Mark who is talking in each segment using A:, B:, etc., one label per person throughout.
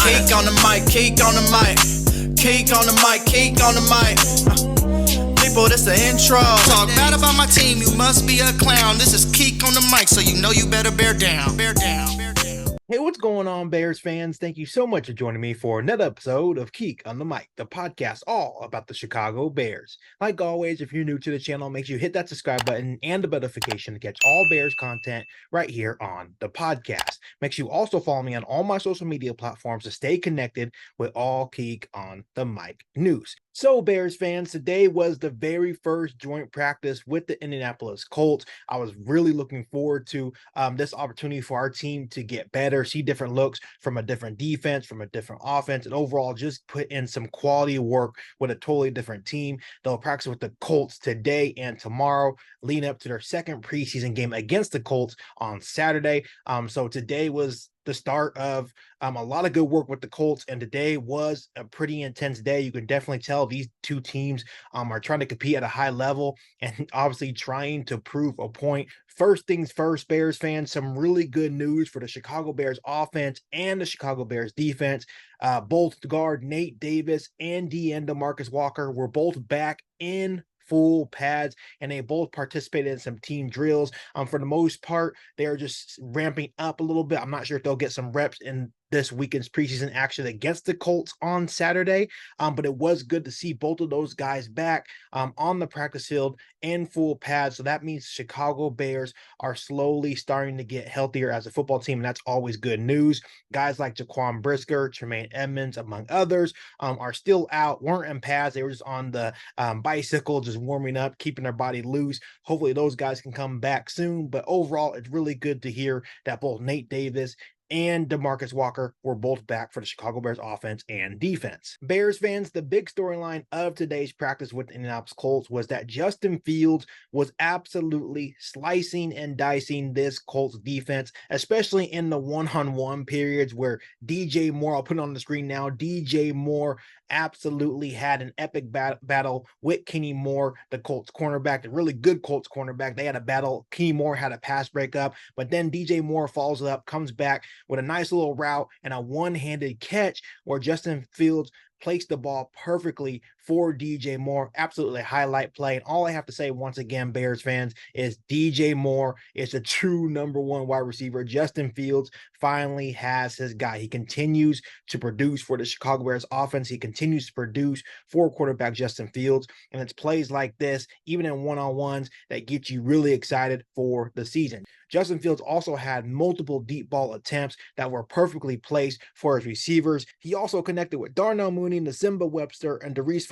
A: Keek on the mic, Keek on the mic. Keek on the mic, Keek on the mic. People, this the intro.
B: Talk bad about my team, you must be a clown. This is Keek on the mic, so you know you better bear down. Bear down. Bear down.
C: Hey, what's going on, Bears fans? Thank you so much for joining me for another episode of Keek on the Mic, the podcast all about the Chicago Bears. Like always, if you're new to the channel, make sure you hit that subscribe button and the notification to catch all Bears content right here on the podcast. Make sure you also follow me on all my social media platforms to stay connected with all Keek on the Mic news. So, Bears fans, today was the very first joint practice with the Indianapolis Colts. I was really looking forward to this opportunity for our team to get better, see different looks from a different defense, from a different offense, and overall just put in some quality work with a totally different team. They'll practice with the Colts today and tomorrow, leading up to their second preseason game against the Colts on Saturday. So today was the start of a lot of good work with the Colts, and today was a pretty intense day. You can definitely tell these two teams are trying to compete at a high level and obviously trying to prove a point. First things first, Bears fans, some really good news for the Chicago Bears offense and the Chicago Bears defense. Both guard Nate Davis and DN DeMarcus Walker were both back in full pads, and they both participated in some team drills. For the most part, they're just ramping up a little bit. I'm not sure if they'll get some reps in this weekend's preseason action against the Colts on Saturday, but it was good to see both of those guys back on the practice field in full pads. So that means Chicago Bears are slowly starting to get healthier as a football team, and that's always good news. Guys like Jaquan Brisker, Tremaine Edmonds, among others, are still out, weren't in pads. They were just on the bicycle, just warming up, keeping their body loose. Hopefully those guys can come back soon, but overall, it's really good to hear that both Nate Davis and DeMarcus Walker were both back for the Chicago Bears offense and defense. Bears fans, the big storyline of today's practice with the Indianapolis Colts was that Justin Fields was absolutely slicing and dicing this Colts defense, especially in the one-on-one periods where DJ Moore, I'll put it on the screen now, DJ Moore absolutely had an epic battle with Kenny Moore, the Colts cornerback, the really good Colts cornerback. They had a battle. Kenny Moore had a pass breakup, but then DJ Moore follows it up, comes back with a nice little route and a one-handed catch where Justin Fields placed the ball perfectly for DJ Moore. Absolutely highlight play. And all I have to say once again, Bears fans, is DJ Moore is a true number one wide receiver. Justin Fields finally has his guy. He continues to produce for the Chicago Bears offense. He continues to produce for quarterback Justin Fields. And it's plays like this, even in one-on-ones, that get you really excited for the season. Justin Fields also had multiple deep ball attempts that were perfectly placed for his receivers. He also connected with Darnell Mooney, Nsimba, Webster, and Daurice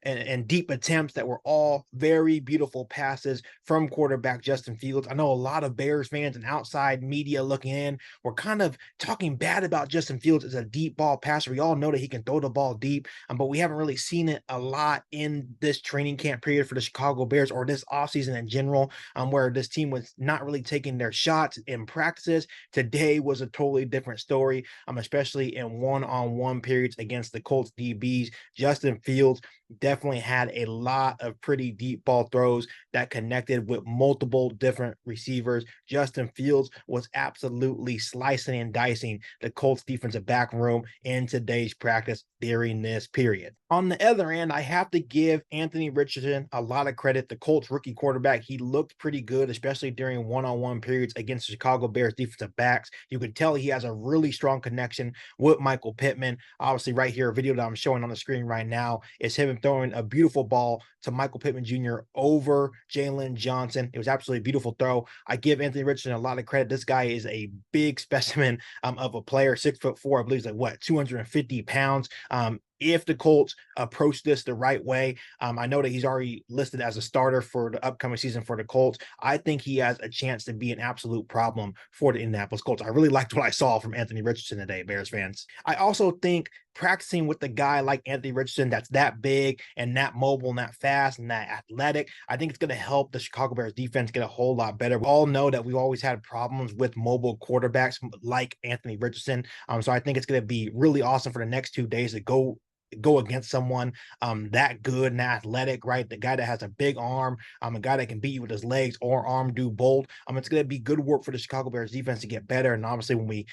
C: and deep attempts that were all very beautiful passes from quarterback Justin Fields. I know a lot of Bears fans and outside media looking in were kind of talking bad about Justin Fields as a deep ball passer. We all know that he can throw the ball deep, but we haven't really seen it a lot in this training camp period for the Chicago Bears or this offseason in general, where this team was not really taking their shots in practices. Today was a totally different story, especially in one-on-one periods against the Colts DBs. Justin Fields definitely had a lot of pretty deep ball throws that connected with multiple different receivers. Justin Fields was absolutely slicing and dicing the Colts defensive back room in today's practice during this period. On the other end, I have to give Anthony Richardson a lot of credit. The Colts rookie quarterback, he looked pretty good, especially during one-on-one periods against the Chicago Bears defensive backs. You can tell he has a really strong connection with Michael Pittman. Obviously, right here, a video that I'm showing on the screen right now is him throwing a beautiful ball to Michael Pittman Jr. over Jalen Johnson. It was absolutely a beautiful throw. I give Anthony Richardson a lot of credit. This guy is a big specimen of a player, 6'4", I believe he's like 250 pounds. If the Colts approach this the right way, I know that he's already listed as a starter for the upcoming season for the Colts. I think he has a chance to be an absolute problem for the Indianapolis Colts. I really liked what I saw from Anthony Richardson today, Bears fans. I also think practicing with a guy like Anthony Richardson that's that big and that mobile and that fast and that athletic, I think it's going to help the Chicago Bears defense get a whole lot better. We all know that we've always had problems with mobile quarterbacks like Anthony Richardson. So I think it's going to be really awesome for the next 2 days to go go against someone that good and athletic, right? The guy that has a big arm, a guy that can beat you with his legs or arm do both. It's going to be good work for the Chicago Bears defense to get better. And obviously when we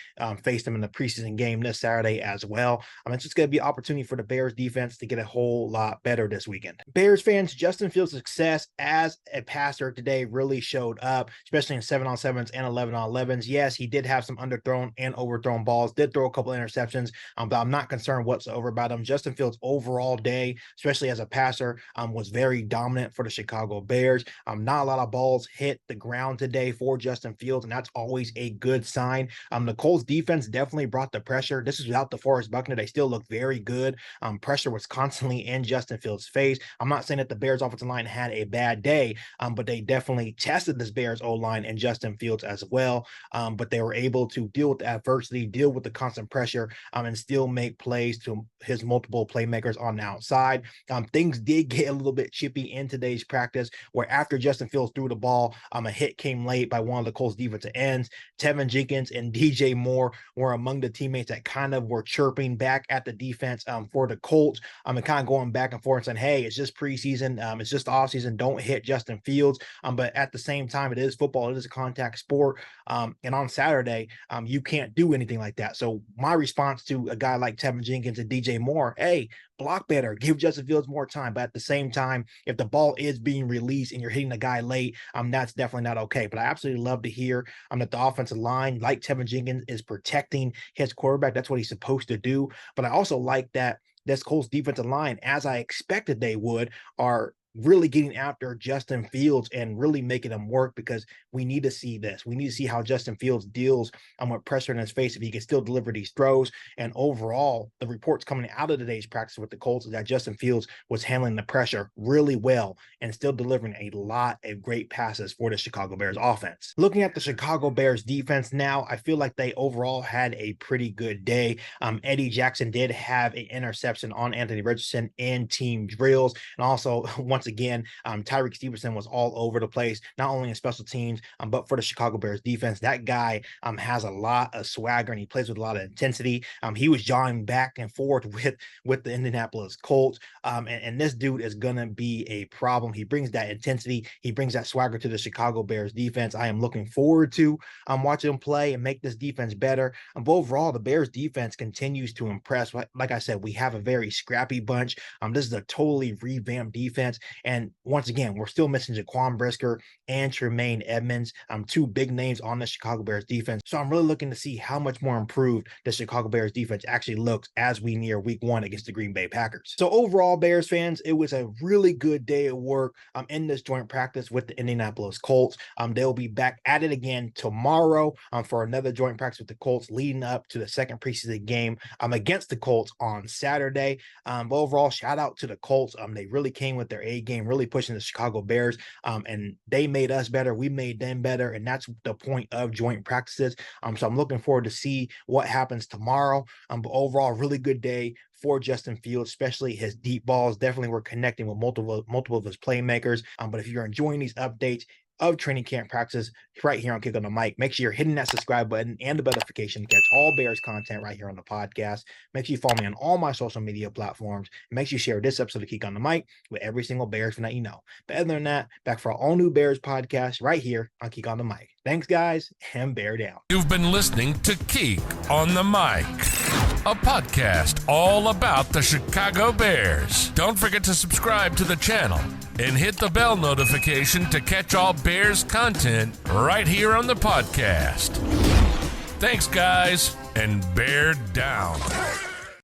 C: face them in the preseason game this Saturday as well, it's just going to be an opportunity for the Bears defense to get a whole lot better this weekend. Bears fans, Justin Fields' success as a passer today really showed up, especially in 7-on-7s and 11-on-11s. Yes, he did have some underthrown and overthrown balls, did throw a couple interceptions, but I'm not concerned whatsoever about him. Justin Fields' overall day, especially as a passer, was very dominant for the Chicago Bears. Not a lot of balls hit the ground today for Justin Fields, and that's always a good sign. The Colts defense definitely brought the pressure. This is without DeForest Buckner. They still look very good. Pressure was constantly in Justin Fields' face. I'm not saying that the Bears offensive line had a bad day, but they definitely tested this Bears O-line and Justin Fields as well. But they were able to deal with the adversity, deal with the constant pressure, and still make plays to his multiple playmakers on the outside. Things did get a little bit chippy in today's practice, where after Justin Fields threw the ball, a hit came late by one of the Colts defensive ends. Tevin Jenkins and DJ Moore were among the teammates that kind of were chirping back at the defense for the Colts. And kind of going back and forth and saying, hey, it's just preseason, it's just offseason, don't hit Justin Fields. But at the same time, it is football, it is a contact sport. And on Saturday, you can't do anything like that. So my response to a guy like Tevin Jenkins and DJ Moore, hey, block better, give Justin Fields more time. But at the same time, if the ball is being released and you're hitting the guy late, that's definitely not okay. But I absolutely love to hear that the offensive line, like Tevin Jenkins, is protecting his quarterback. That's what he's supposed to do. But I also like that this Colts defensive line, as I expected they would, are really getting after Justin Fields and really making him work, because we need to see this. We need to see how Justin Fields deals with pressure in his face, if he can still deliver these throws. And overall, the reports coming out of today's practice with the Colts is that Justin Fields was handling the pressure really well and still delivering a lot of great passes for the Chicago Bears offense. Looking at the Chicago Bears defense now, I feel like they overall had a pretty good day. Eddie Jackson did have an interception on Anthony Richardson in team drills. And also, once again, Tyreek Stevenson was all over the place, not only in special teams, but for the Chicago Bears defense. That guy has a lot of swagger and he plays with a lot of intensity. He was jawing back and forth with the Indianapolis Colts. And this dude is going to be a problem. He brings that intensity. He brings that swagger to the Chicago Bears defense. I am looking forward to watching him play and make this defense better. But overall, the Bears defense continues to impress. Like I said, we have a very scrappy bunch. This is a totally revamped defense. And once again, we're still missing Jaquan Brisker and Tremaine Edmonds, two big names on the Chicago Bears defense. So I'm really looking to see how much more improved the Chicago Bears defense actually looks as we near week 1 against the Green Bay Packers. So overall, Bears fans, it was a really good day of work in this joint practice with the Indianapolis Colts. They'll be back at it again tomorrow for another joint practice with the Colts, leading up to the second preseason game against the Colts on Saturday. But overall, shout out to the Colts. They really came with their A game, really pushing the Chicago Bears, and they made us better. We made them better, and that's the point of joint practices. So I'm looking forward to see what happens tomorrow. But overall, really good day for Justin Fields, especially his deep balls. Definitely we're connecting with multiple of his playmakers. But if you're enjoying these updates of training camp practices right here on Kick on the Mic, make sure you're hitting that subscribe button and the notification to catch all Bears content right here on the podcast. Make sure you follow me on all my social media platforms, and make sure you share this episode of Kick on the Mic with every single Bears fan that you know. But other than that, back for our all new Bears podcast right here on Kick on the Mic. Thanks, guys, and bear down.
D: You've been listening to Kick on the Mic, a podcast all about the Chicago Bears. Don't forget to subscribe to the channel and hit the bell notification to catch all Bears content right here on the podcast. Thanks, guys, and bear down.